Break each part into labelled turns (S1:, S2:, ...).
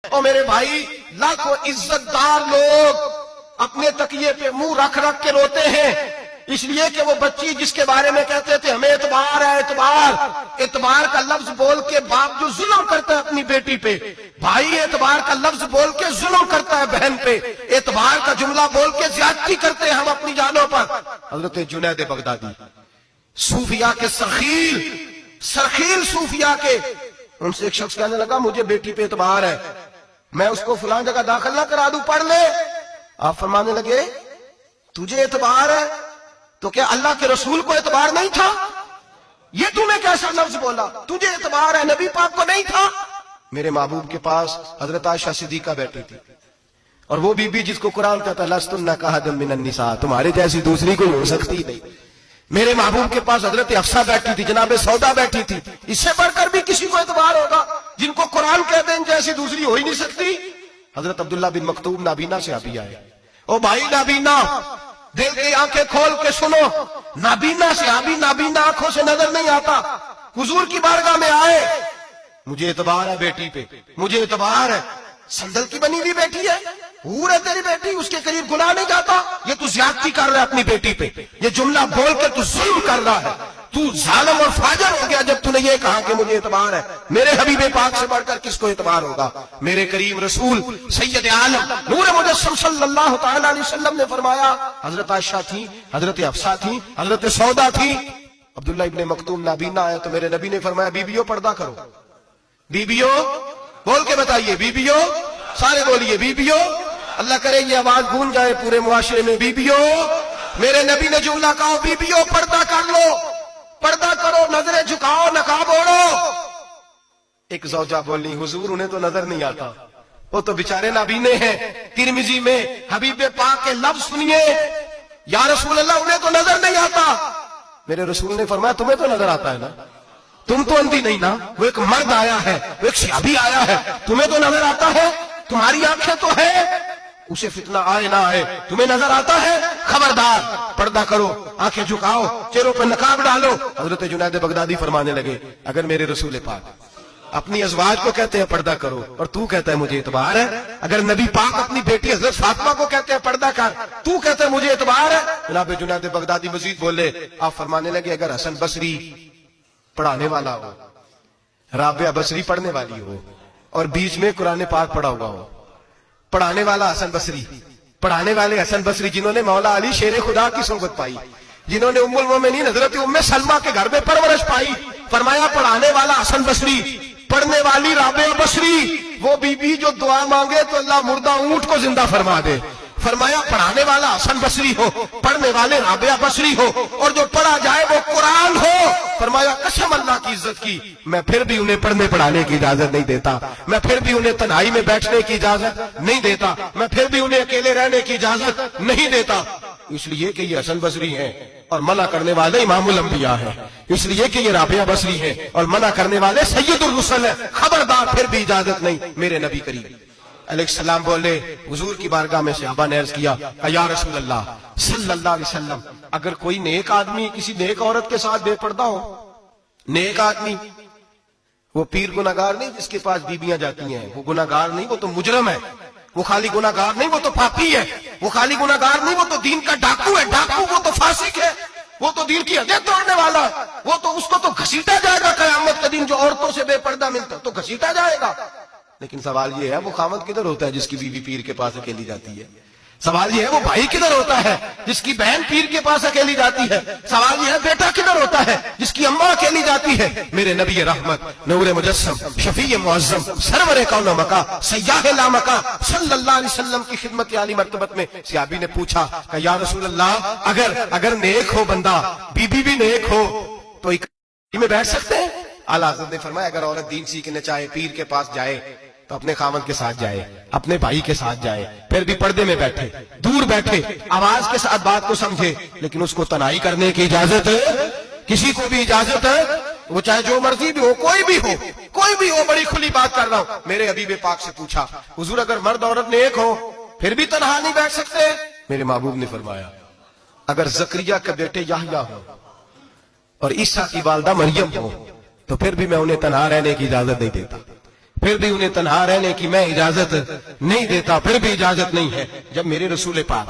S1: اور میرے بھائی لاکھوں عزتدار لوگ اپنے تکیے پہ منہ رکھ رکھ کے روتے ہیں اس لیے کہ وہ بچی جس کے بارے میں کہتے تھے ہمیں اعتبار ہے، اعتبار کا لفظ بول کے باپ جو ظلم کرتا ہے اپنی بیٹی پہ، بھائی اعتبار کا لفظ بول کے ظلم کرتا ہے بہن پہ، اعتبار کا جملہ بول کے زیادتی کرتے ہیں ہم اپنی جانوں پر۔ حضرت جنید بغدادی صوفیاء کے سرخیل صوفیاء کے، ان سے ایک شخص کہنے لگا مجھے بیٹی پہ اعتبار ہے، میں اس کو فلاں جگہ داخل نہ کرا دوں، پڑھ لے۔ آپ فرمانے لگے تجھے اعتبار ہے تو کیا اللہ کے رسول کو اعتبار نہیں تھا؟ یہ تمہیں کیسا لفظ بولا؟ تجھے اعتبار ہے، نبی پاک کو نہیں تھا؟ میرے محبوب کے پاس حضرت عائشہ صدیقہ بیٹھی تھی، اور وہ بی بی جس کو قرآن کہتا ہے لستن کاحد من النساء، تمہارے جیسی دوسری کوئی ہو سکتی نہیں۔ میرے محبوب کے پاس حضرت حفصہ بیٹھی تھی، جناب سودا بیٹھی تھی، اس سے بڑھ کر بھی کسی کو اعتبار ہوگا جن کو قرآن کہتے ہیں جیسی دوسری ہو ہی نہیں سکتی۔ حضرت عبداللہ بن مکتوم نابینا سے ابھی آئے، او بھائی نابینا دل کی آنکھیں کھول کے سنو، نابینا سے ابھی نابینا آنکھوں سے نظر نہیں آتا، حضور کی بارگاہ میں آئے، مجھے اعتبار ہے بیٹی پہ، مجھے اعتبار ہے، سندل کی بنی ہوئی بیٹی ہے، حور ہے تیری بیٹی، اس کے قریب گناہ نہیں جاتا، یہ تو زیادتی کر رہا ہے اپنی بیٹی پہ، یہ جملہ بول کے تو ظلم کر رہا ہے، تو ظالم اور فاجر ہو گیا جب تو نے یہ کہا کہ مجھے اعتبار ہے۔ میرے حبیب پاک سے بڑھ کر کس کو اعتبار ہوگا؟ میرے کریم رسول سید عالم نور مجسم صلی اللہ تعالی علیہ وسلم نے فرمایا، حضرت عائشہ تھی، حضرت حفصہ تھی، حضرت سودا تھی، عبداللہ ابن مکتوم نابینا آیا تو میرے نبی نے فرمایا بیبیوں پردہ کرو، بیبیوں بول کے بتائیے، بیبیوں سارے بولیے، بیبیوں، اللہ کرے یہ آواز گونج جائے پورے معاشرے میں، بیبیوں، میرے نبی نے جملہ کہا بیبیوں پردہ کر لو، پردہ کرو، نظریں جھکاؤ، نقاب اوڑھو۔ ایک زوجہ بولی حضور انہیں تو نظر نہیں آتا، وہ تو بیچارے نابینے ہیں۔ ترمذی میں حبیب پاک کے لفظ سنیے، یا رسول اللہ انہیں تو نظر نہیں آتا۔ میرے رسول نے فرمایا تمہیں تو نظر آتا ہے نا، تم تو اندھی نہیں نا، وہ ایک مرد آیا ہے، وہ ایک صحابی آیا ہے، تمہیں تو نظر آتا ہے، تمہاری آنکھیں تو ہے، اسے فتنہ آئے نہ آئے تمہیں نظر آتا ہے، خبردار پردہ کرو، آنکھیں جھکاؤ، چہروں پہ نقاب ڈالو۔ حضرت جنید بغدادی فرمانے لگے اگر میرے رسول پاک اپنی ازواج کو کہتے ہیں پردہ کرو اور تو کہتا ہے مجھے اعتبار ہے، اگر نبی پاک اپنی بیٹی حضرت فاطمہ کو کہتے ہیں پردہ کر، تو کہتا ہے مجھے اعتبار ہے۔ جناب جنید بغدادی مزید بولے، آپ فرمانے لگے اگر حسن بصری پڑھانے والا ہو، رابعہ بصری پڑھنے والی ہو، اور بیچ میں قرآن پاک پڑھا ہوا ہو، پڑھانے والا حسن بصری، پڑھانے والے حسن بصری جنہوں نے مولا علی شیر خدا کی صحبت پائی، جنہوں نے ام المومنین حضرت ام سلمہ کے گھر میں پرورش پائی، فرمایا پڑھانے والا حسن بصری، پڑھنے والی رابعہ بصری، وہ بی بی جو دعا مانگے تو اللہ مردہ اونٹ کو زندہ فرما دے۔ فرمایا پڑھانے والا حسن بصری ہو، پڑھنے والے رابعہ بصری ہو، اور جو پڑھا جائے وہ قرآن ہو۔ فرمایا قسم اللہ کی عزت کی میں پھر بھی انہیں پڑھنے پڑھانے کی اجازت نہیں دیتا، میں پھر بھی انہیں تنہائی میں بیٹھنے کی اجازت نہیں دیتا، میں پھر بھی انہیں اکیلے رہنے کی اجازت نہیں دیتا، اس لیے کہ یہ حسن بصری ہیں اور منع کرنے والے امام الانبیاء ہیں، اس لیے کہ یہ رابعہ بصری ہیں اور منع کرنے والے سید الرسل ہیں، خبردار پھر بھی اجازت نہیں۔ میرے نبی کریم علیہ السلام بولے، حضور کی بارگاہ میں صحابہ نے عرض کیا کہ یا رسول اللہ صلی اللہ علیہ وسلم اگر کوئی نیک آدمی کسی نیک عورت کے ساتھ بے پردہ ہو، نیک آدمی وہ پیر گناہگار نہیں جس کے پاس بیویاں جاتی ہیں، وہ گناہگار نہیں، وہ تو مجرم ہے، وہ خالی گناہگار نہیں، وہ تو پاپی ہے، وہ خالی گناہگار نہیں، وہ تو دین کا ڈاکو ہے، ڈاکو وہ تو فاسق ہے، وہ تو دین کی حدیں توڑنے والا ہے، وہ تو اس کو تو گھسیٹا جائے گا قیامت کے دن، جو عورتوں سے بے پردہ ملتا تو گھسیٹا جائے گا۔ لیکن سوال یہ ہے وہ خامد کدھر ہوتا ہے جس کی بیوی پیر کے پاس اکیلی جاتی ہے؟ سوال یہ ہے وہ بھائی کدھر ہوتا ہے جس کی بہن پیر کے پاس اکیلی جاتی ہے؟ سوال یہ ہے بیٹا کدھر ہوتا ہے جس کی اماں اکیلی جاتی ہے؟ میرے نبی رحمت نور مجسم شفیع معظم سرور کون و مکا سیاح لامکا صلی اللہ علیہ وسلم کی خدمت عالی مرتبت میں صحابی نے پوچھا کہ یا رسول اللہ اگر نیک ہو بندہ، بیوی بھی نیک ہو تو ایک میں بیٹھ سکتے ہیں؟ اعلیٰ حضرت نے فرمایا اگر عورت دین سیکھنے چاہے پیر کے پاس جائے تو اپنے خاوند کے ساتھ جائے، اپنے بھائی کے ساتھ جائے، پھر بھی پردے میں بیٹھے، دور بیٹھے، آواز کے ساتھ بات کو سمجھے، لیکن اس کو تنہائی کرنے کی اجازت ہے؟ کسی کو بھی اجازت ہے؟ وہ چاہے جو مرضی بھی ہو، کوئی بھی ہو، بڑی کھلی بات کر رہا ہوں۔ میرے حبیب پاک سے پوچھا حضور اگر مرد عورت نیک ہو پھر بھی تنہا نہیں بیٹھ سکتے؟ میرے محبوب نے فرمایا اگر زکریا کے بیٹے یحییٰ ہو اور عیسیٰ کی والدہ مریم ہو تو پھر بھی میں انہیں تنہا رہنے کی اجازت نہیں دیتا، پھر بھی انہیں تنہا رہنے کی میں اجازت نہیں دیتا، پھر بھی اجازت نہیں ہے۔ جب میرے رسول پاک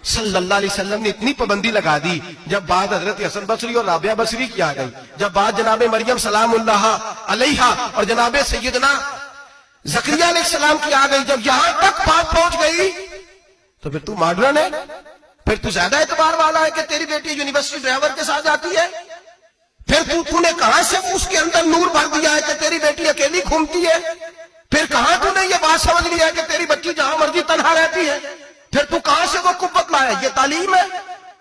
S1: صلی اللہ علیہ وسلم نے اتنی پابندی لگا دی، جب بات حضرت حسن بصری اور رابعہ بصری کی آ گئی، جب بات جناب مریم سلام اللہ علیہا اور جناب سیدنا زکریا علیہ السلام کی آ گئی، جب یہاں تک بات پہنچ گئی تو پھر تو ماڈرن ہے، پھر تو زیادہ اعتبار والا ہے کہ تیری بیٹی یونیورسٹی ڈرائیور کے ساتھ جاتی ہے، پھر تو نے کہاں سے اس کے اندر نور بھر دیا ہے کہ تیری بیٹی اکیلی گھومتی ہے، پھر کہاں تو نے یہ بات سمجھ لیا ہے کہ تیری بچی جہاں مرضی تنہا رہتی ہے، پھر تو کہاں سے وہ قوت لایا؟ یہ تعلیم ہے۔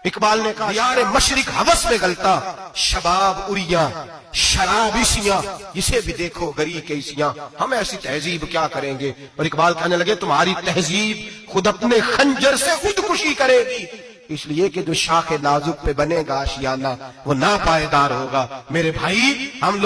S1: اقبال نے کہا دیار مشرق ہوس میں گلتا شباب اریاں شراب اسیاں، اسے بھی دیکھو گری کے اسیاں، ہم ایسی تہذیب کیا کریں گے؟ اور اقبال کہنے لگے تمہاری تہذیب خود اپنے خنجر سے خودکشی کرے گی، اس لیے کہ جو شاخ نازک پہ بنے گا آشیانہ وہ ناپائیدار ہوگا۔ میرے بھائی ہم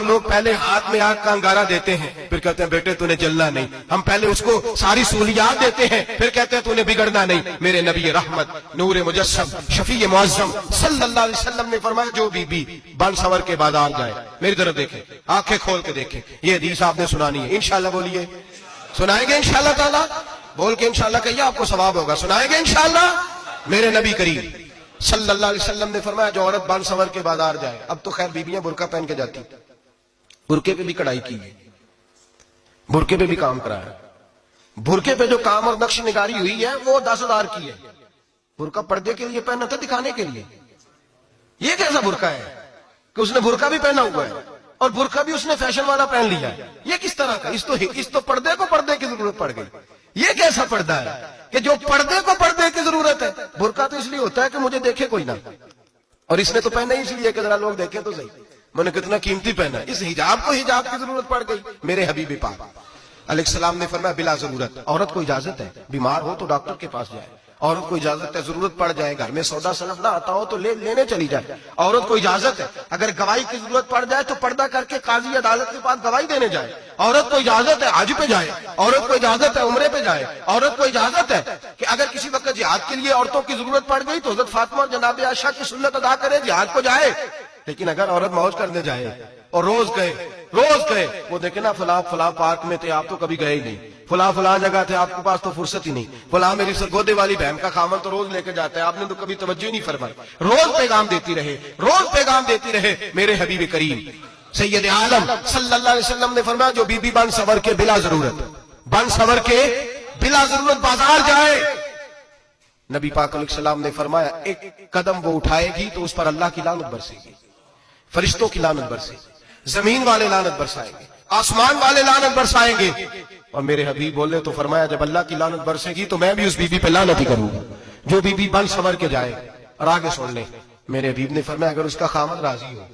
S1: لوگ پہلے ہاتھ میں آگ کا انگارہ دیتے ہیں، پھر کہتے ہیں بیٹے تو نے جلنا نہیں، ہم پہلے اس کو ساری سہولیات دیتے ہیں، پھر کہتے ہیں تو نے بگڑنا نہیں۔ میرے نبی رحمت نور مجسم شفیع معظم صلی اللہ علیہ وسلم نے فرمایا جو بی بی بن سور کے بازار جائے، میری طرف دیکھیں، آنکھیں کھول کے دیکھیں، یہ حدیث آپ نے سنانی ہے، انشاءاللہ بولیے، سنائیں گے انشاءاللہ تعالیٰ، بول کے انشاءاللہ کہیے آپ کو ثواب ہوگا، سنائیں گے انشاءاللہ۔ میرے نبی کریم صلی اللہ علیہ وسلم نے فرمایا جو عورت بن سور کے بازار جائے، اب تو خیر بیویاں برقع پہن کے جاتی، برقعے پہ بھی کڑھائی کی ہے، برقعے پہ بھی کام کرایا، برقعے پہ جو کام اور نقش نگاری ہوئی ہے وہ 10,000 کی ہے۔ برقع پردے کے لیے پہنا تھا، دکھانے کے لیے؟ یہ کیسا برقع ہے کہ اس نے برقع بھی پہنا ہوا ہے اور برقع بھی اس نے فیشن والا پہن لیا ہے؟ یہ کس طرح کا؟ اس تو پردے کو پردے کی ضرورت پڑ گئی۔ یہ کیسا پردہ ہے کہ جو پردے کو پردے کی ضرورت ہے؟ برقع تو اس لیے ہوتا ہے کہ مجھے دیکھے کوئی نہ، اور اس نے تو پہنا ہی اس لیے کہ ذرا لوگ دیکھیں تو صحیح میں نے کتنا قیمتی پہنا ہے۔ اس حجاب کو حجاب کی ضرورت پڑ گئی۔ میرے حبیب پاک علیہ السلام نے فرمایا بلا ضرورت، عورت کو اجازت ہے بیمار ہو تو ڈاکٹر کے پاس جائے، عورت کو اجازت ہے ضرورت پڑ جائے گھر میں سودا سلف نہ آتا ہو تو لینے چلی جائے، عورت کو اجازت ہے اگر گواہی کی ضرورت پڑ جائے تو پردہ کر کے قاضی عدالت کے پاس گواہی دینے جائے، عورت کو اجازت ہے حج پہ جائے، عورت کو اجازت ہے عمرے پہ جائے، عورت کو اجازت ہے کہ اگر کسی وقت جہاد کے لیے عورتوں کی ضرورت پڑ گئی تو حضرت فاطمہ اور جناب عائشہ کی سنت ادا کرے جہاد کو جائے۔ لیکن اگر عورت موج کرنے جائے اور روز گئے وہ دیکھیں نا فلاں پارک میں تھے آپ تو کبھی گئے ہی نہیں، فلاں جگہ تھے آپ کے پاس تو فرصت ہی نہیں، فلاں میری سرگودے والی بہن کا خامن تو روز لے کے جاتا ہے آپ نے تو کبھی توجہ نہیں فرمائی۔ روز پیغام دیتی رہے میرے حبیب کریم سید عالم صلی اللہ علیہ وسلم نے فرمایا جو بی بی بن سور کے بلا ضرورت بازار جائے، نبی پاک علیہ السلام نے فرمایا ایک قدم وہ اٹھائے گی تو اس پر اللہ کی لعنت برسے گی، فرشتوں کی لعنت برسے گی، زمین والے لعنت برسائیں گے، آسمان والے لعنت برسائیں گے۔ اور میرے حبیب بولے تو فرمایا جب اللہ کی لعنت برسے گی تو میں بھی اس بی بی پہ لعنت ہی کروں گا جو بی بی بن سور کے جائے۔ اور آگے سن لیں میرے حبیب نے فرمایا اگر اس کا خامد راضی ہو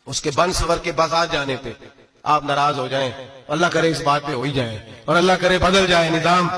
S1: اس کے بن سور کے بازار جانے پہ، آپ ناراض ہو جائیں، اللہ کرے اس بات پہ ہو ہی جائے اور اللہ کرے بدل جائے نظام،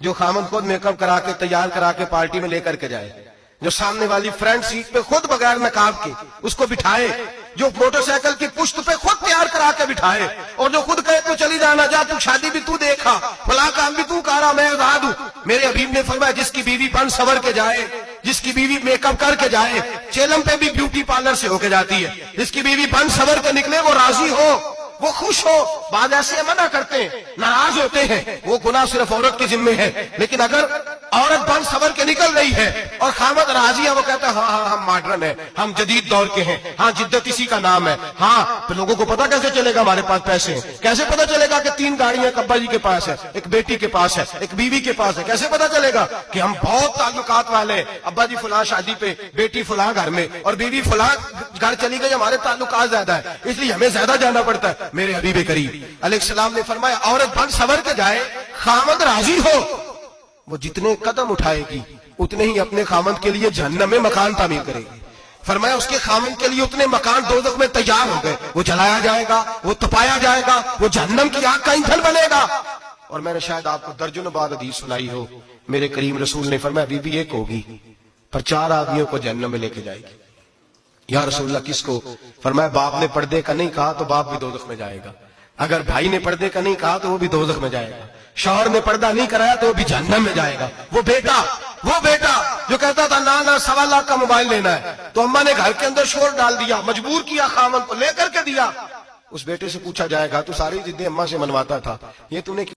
S1: جو خامد خود میک اپ کرا کے تیار کرا کے پارٹی میں لے کر کے جائے، جو سامنے والی فرنٹ سیٹ پہ خود بغیر نقاب کے اس کو بٹھائے، جو موٹر سائیکل کی پشت پہ خود تیار کرا کے بٹھائے، اور جو خود کہے تو چلی جانا جا تو شادی بھی تو دیکھا فلاں کام بھی تو کرا میں آزاد ہوں۔ میرے حبیب نے فرمایا جس کی بیوی بن سور کے جائے، جس کی بیوی میک اپ کر کے جائے، چیلم پہ بھی بیوٹی پارلر سے ہو کے جاتی ہے، جس کی بیوی بن سور کے نکلے وہ راضی ہو، وہ خوش ہو۔ بعض ایسے منع کرتے ہیں، ناراض ہوتے ہیں، وہ گناہ صرف عورت کے ذمے ہے، لیکن اگر عورت بن سور کے نکل رہی ہے اور خامد راضی ہے، وہ کہتا ہے ہاں ہم ماڈرن ہیں، ہم جدید دور کے ہیں، ہاں جدت اسی کا نام ہے، ہاں تو لوگوں کو پتا کیسے چلے گا ہمارے پاس پیسے ہیں، کیسے پتا چلے گا کہ 3 گاڑیاں ابا جی کے پاس ہے، ایک بیٹی کے پاس ہے، ایک بیوی کے پاس ہے، کیسے پتا چلے گا کہ ہم بہت تعلقات والے ہیں، ابا جی فلاں شادی پہ، بیٹی فلاں گھر میں اور بیوی فلاں گھر چلی گئی، ہمارے تعلقات زیادہ ہے اس لیے ہمیں زیادہ جانا پڑتا ہے۔ میرے حبیب کریم علیہ السلام نے فرمایا عورت بن سور کے جائے، خامد راضی ہو، وہ جتنے قدم اٹھائے گی اتنے ہی اپنے خامد کے لیے جہنم میں مکان تعمیر کرے گی۔ فرمایا اس کے خامد کے لیے اتنے مکان دوزخ میں تیار ہو گئے، وہ جلایا جائے گا، وہ تپایا جائے گا، وہ جہنم کی آگ کا ایندھن بنے گا۔ اور میں نے شاید آپ کو درجنوں بعد حدیث سنائی ہو، میرے کریم رسول نے فرمایا بی بی ایک ہوگی پر 4 آدمیوں کو جہنم میں لے کے جائے گی۔ یا رسول اللہ کس کو؟ فرمایا باپ نے پردے کا نہیں کہا تو باپ بھی دوزخ میں جائے گا، اگر بھائی نے پردے کا نہیں کہا تو وہ بھی دوزخ میں جائے گا، شوہر نے پردہ نہیں کرایا تو وہ بھی جہنم میں جائے گا۔ وہ بیٹا جو کہتا تھا نا 1.25 لاکھ کا موبائل لینا ہے تو اماں نے گھر کے اندر شور ڈال دیا، مجبور کیا خامن کو لے کر کے دیا، اس بیٹے سے پوچھا جائے گا تو ساری ضدیں اماں سے منواتا تھا، یہ تو نے